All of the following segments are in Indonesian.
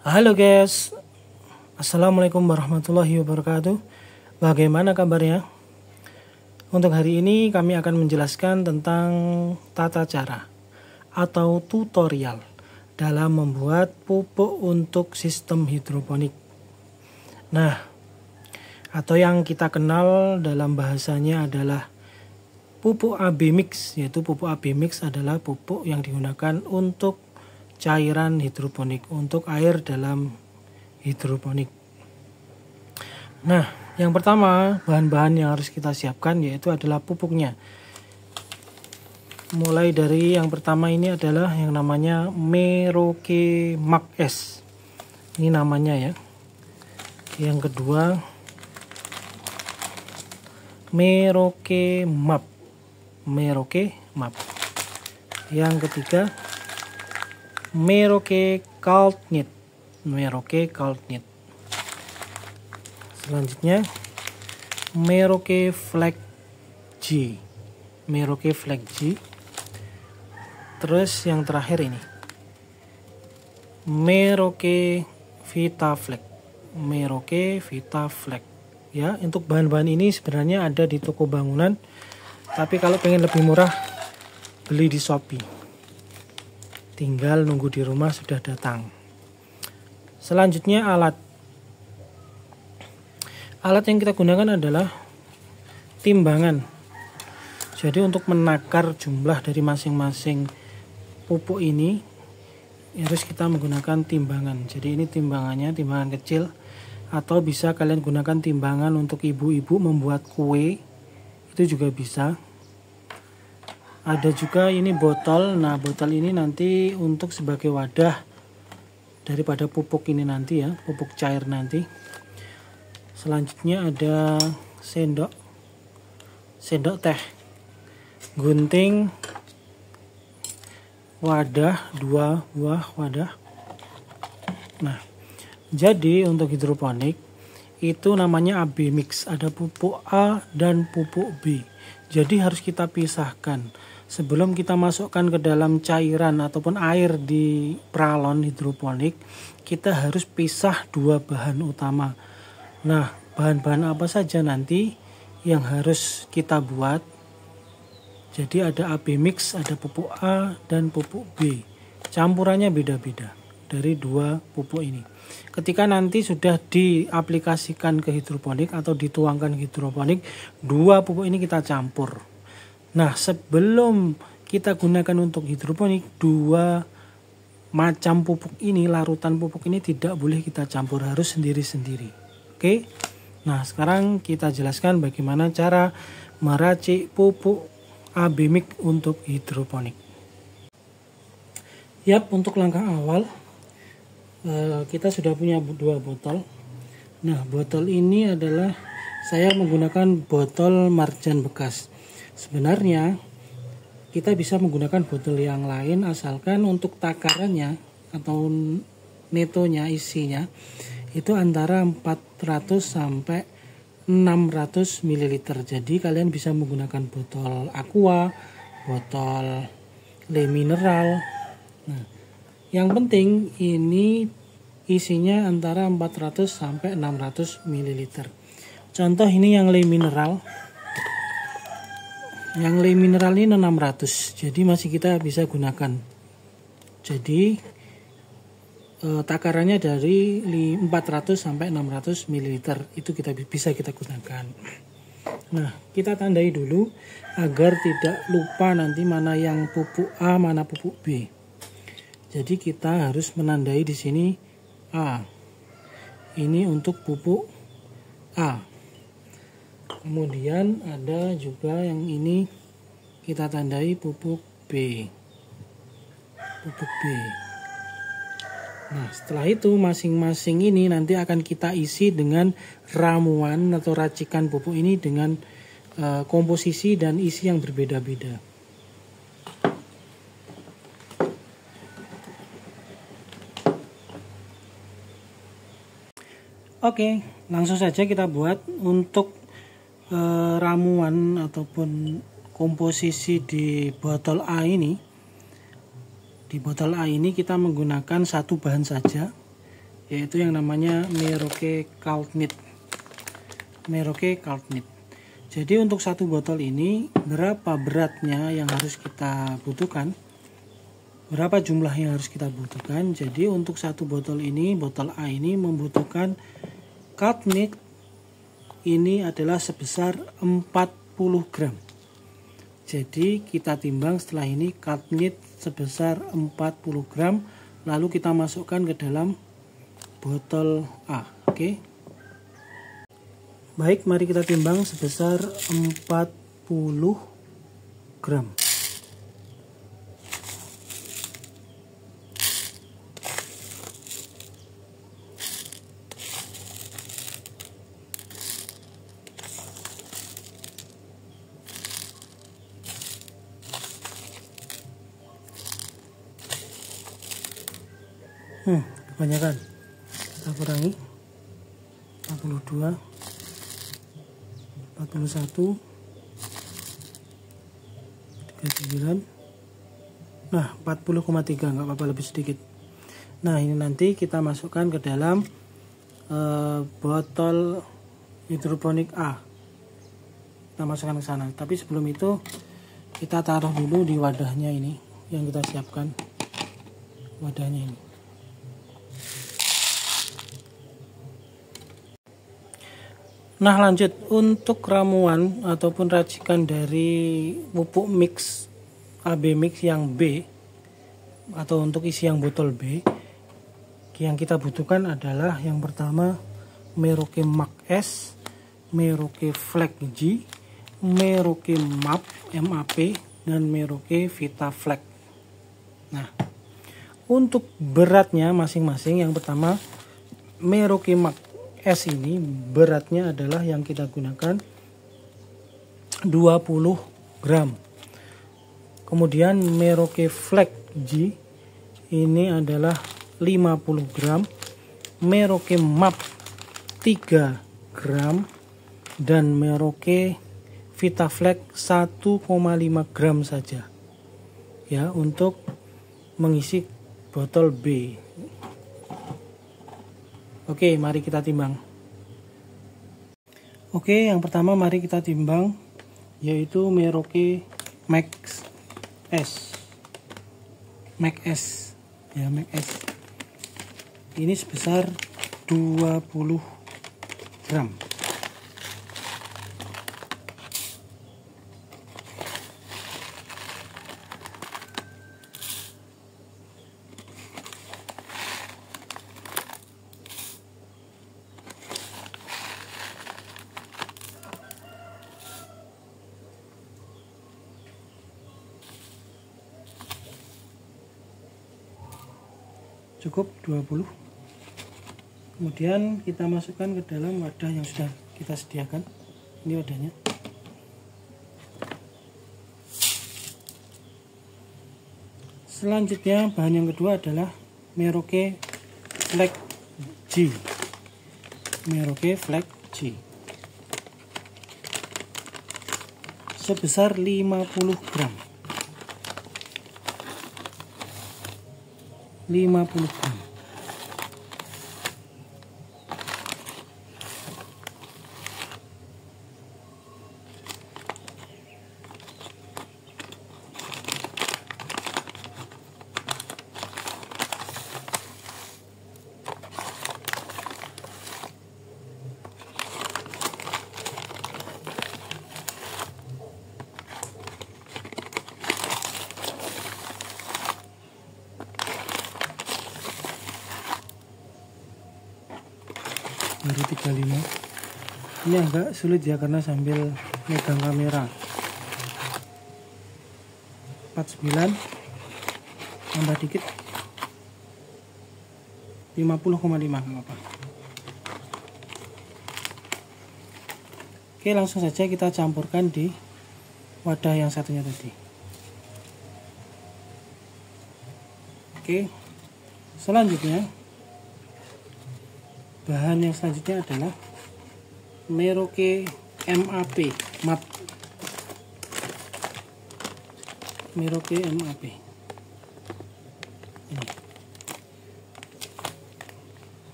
Halo guys, Assalamualaikum warahmatullahi wabarakatuh. Bagaimana kabarnya? Untuk hari ini kami akan menjelaskan tentang tata cara atau tutorial dalam membuat pupuk untuk sistem hidroponik. Nah, atau yang kita kenal dalam bahasanya adalah pupuk AB mix, yaitu pupuk AB mix adalah pupuk yang digunakan untuk cairan hidroponik, untuk air dalam hidroponik. Nah, yang pertama bahan-bahan yang harus kita siapkan yaitu adalah pupuknya. Mulai dari yang pertama ini adalah yang namanya Meroke Max S. Ini namanya ya. Yang kedua Meroke Map. Meroke Map. Yang ketiga Meroke Coldnit. Meroke Coldnit. Selanjutnya Meroke Flag G. Meroke Flag G. Terus yang terakhir ini Meroke Vita Flag. Meroke Vita Flag. Ya, untuk bahan-bahan ini sebenarnya ada di toko bangunan. Tapi kalau pengen lebih murah beli di Shopee. Tinggal nunggu di rumah sudah datang. Selanjutnya alat. Alat yang kita gunakan adalah timbangan. Jadi untuk menakar jumlah dari masing-masing pupuk ini harus kita menggunakan timbangan. Jadi ini timbangannya, timbangan kecil. Atau bisa kalian gunakan timbangan untuk ibu-ibu membuat kue. Itu juga bisa. Ada juga ini botol. Nah, botol ini nanti untuk sebagai wadah daripada pupuk ini nanti ya, pupuk cair nanti. Selanjutnya ada sendok teh, gunting, wadah, 2 buah wadah. Nah, jadi untuk hidroponik itu namanya AB mix, ada pupuk A dan pupuk B. Jadi harus kita pisahkan. Sebelum kita masukkan ke dalam cairan ataupun air di pralon hidroponik, kita harus pisah dua bahan utama. Nah, bahan-bahan apa saja nanti yang harus kita buat? Jadi ada AB mix, ada pupuk A dan pupuk B. Campurannya beda-beda dari dua pupuk ini. Ketika nanti sudah diaplikasikan ke hidroponik atau dituangkan ke hidroponik, dua pupuk ini kita campur. Nah, sebelum kita gunakan untuk hidroponik, dua macam pupuk ini, larutan pupuk ini tidak boleh kita campur, harus sendiri-sendiri. Oke? Nah, sekarang kita jelaskan bagaimana cara meracik pupuk AB mix untuk hidroponik. Yap, untuk langkah awal kita sudah punya dua botol. Nah, botol ini adalah saya menggunakan botol marjan bekas. Sebenarnya kita bisa menggunakan botol yang lain asalkan untuk takarannya atau netonya, isinya itu antara 400 sampai 600 ml. Jadi kalian bisa menggunakan botol aqua, botol le mineral. Nah, yang penting ini isinya antara 400 sampai 600 ml. Contoh ini yang le mineral. Yang le mineral ini 600. Jadi masih kita bisa gunakan. Jadi takarannya dari 400 sampai 600 ml itu bisa kita gunakan. Nah, kita tandai dulu agar tidak lupa nanti mana yang pupuk A, mana pupuk B. Jadi kita harus menandai di sini A. Ini untuk pupuk A. Kemudian ada juga yang ini kita tandai pupuk B. Pupuk B. Nah, setelah itu masing-masing ini nanti akan kita isi dengan ramuan atau racikan pupuk ini dengan komposisi dan isi yang berbeda-beda. Oke, langsung saja kita buat untuk ramuan ataupun komposisi di botol A ini. Di botol A ini kita menggunakan satu bahan saja, yaitu yang namanya Meroke Cold Meat. Meroke Cold Meat. Jadi untuk satu botol ini berapa beratnya yang harus kita butuhkan? Berapa jumlah yang harus kita butuhkan? Jadi untuk satu botol ini, botol A ini membutuhkan cold meat ini adalah sebesar 40 gram. Jadi kita timbang setelah ini cold meat sebesar 40 gram, lalu kita masukkan ke dalam botol A. Oke. Baik, mari kita timbang sebesar 40 gram. Kebanyakan. Kita kurangi. 42, 41, 39. Nah, 40,3, nggak apa-apa, lebih sedikit. Nah, ini nanti kita masukkan ke dalam botol hidroponik A. Kita masukkan ke sana. Tapi sebelum itu kita taruh dulu di wadahnya ini yang kita siapkan. Wadahnya ini. Nah, lanjut untuk ramuan ataupun racikan dari pupuk mix AB mix yang B atau untuk isi yang botol B, yang kita butuhkan adalah yang pertama Meroke Max S, Meroke Flex G, Meroke MAP dan Meroke Vita Flex. Nah, untuk beratnya masing-masing, yang pertama Meroke Max S ini beratnya adalah yang kita gunakan 20 gram. Kemudian Meroke Flex G ini adalah 50 gram. Meroke MAP 3 gram dan Meroke Vita Flex 1,5 gram saja. Ya, untuk mengisi botol B. Oke, mari kita timbang. Oke, yang pertama mari kita timbang, yaitu Meroke Max S. Max S. Ya, Max S. Ini sebesar 20 gram. Cukup 20. Kemudian kita masukkan ke dalam wadah yang sudah kita sediakan. Ini wadahnya. Selanjutnya bahan yang kedua adalah Meroke Flex G. Meroke Flex G sebesar 50 gram. 50 gram. Baru 35. Ini agak sulit ya karena sambil megang kamera. 49 tambah dikit 50,5, nggak apa-apa. Oke, langsung saja kita campurkan di wadah yang satunya tadi. Oke, selanjutnya bahan yang selanjutnya adalah Meroke MAP. Meroke MAP. Ini.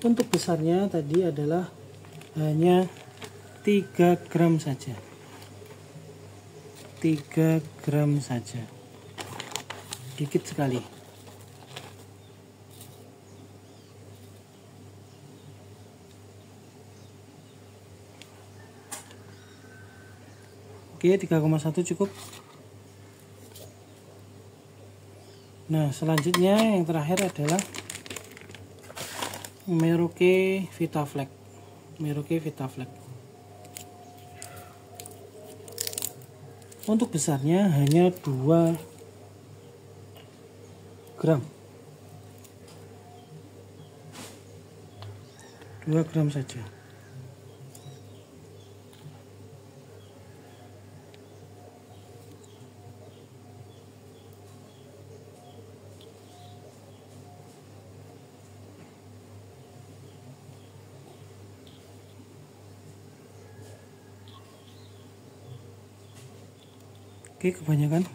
Untuk besarnya tadi adalah hanya 3 gram saja. 3 gram saja. Dikit sekali. Oke, 3,1 cukup. Nah, selanjutnya yang terakhir adalah Merauke Vitaflex. Merauke Vitaflex. Untuk besarnya hanya 2 gram. 2 gram saja. Oke, kebanyakan.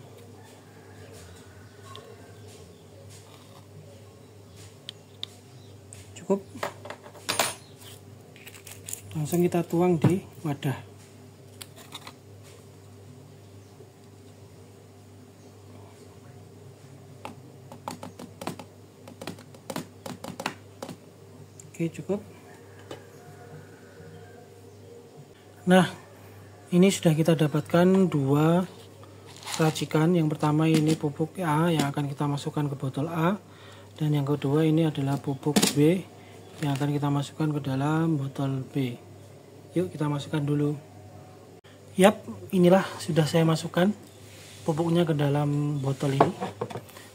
Cukup. Langsung kita tuang di wadah. Oke, cukup. Nah, ini sudah kita dapatkan 2 racikan. Yang pertama ini pupuk A yang akan kita masukkan ke botol A, dan yang kedua ini adalah pupuk B yang akan kita masukkan ke dalam botol B. Yuk kita masukkan dulu. Yap, inilah sudah saya masukkan pupuknya ke dalam botol ini.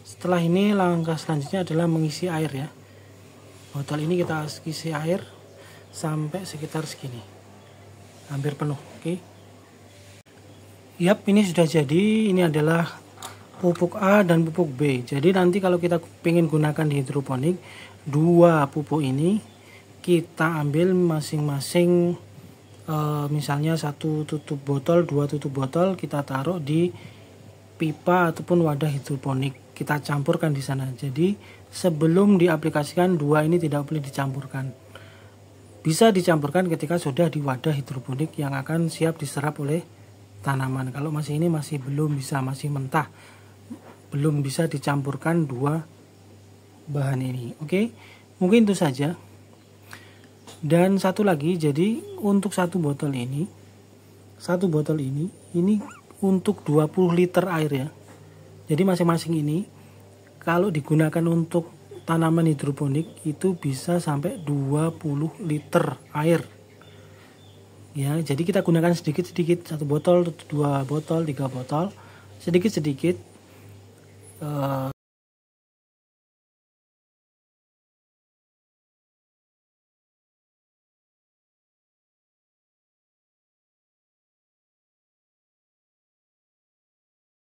Setelah ini langkah selanjutnya adalah mengisi air ya. Botol ini kita isi air sampai sekitar segini, hampir penuh. Oke. Yap, ini sudah jadi. Ini adalah pupuk A dan pupuk B. Jadi nanti kalau kita ingin gunakan di hidroponik, 2 pupuk ini kita ambil masing-masing, misalnya 1 tutup botol, 2 tutup botol, kita taruh di pipa ataupun wadah hidroponik. Kita campurkan di sana. Jadi sebelum diaplikasikan 2 ini tidak boleh dicampurkan. Bisa dicampurkan ketika sudah di wadah hidroponik yang akan siap diserap oleh tanaman. Kalau masih ini masih belum bisa, masih mentah, belum bisa dicampurkan 2 bahan ini. Oke, mungkin itu saja. Dan satu lagi, jadi untuk satu botol ini untuk 20 liter air ya. Jadi masing-masing ini kalau digunakan untuk tanaman hidroponik itu bisa sampai 20 liter air. Ya, jadi kita gunakan sedikit-sedikit, 1 botol, 2 botol, 3 botol, sedikit-sedikit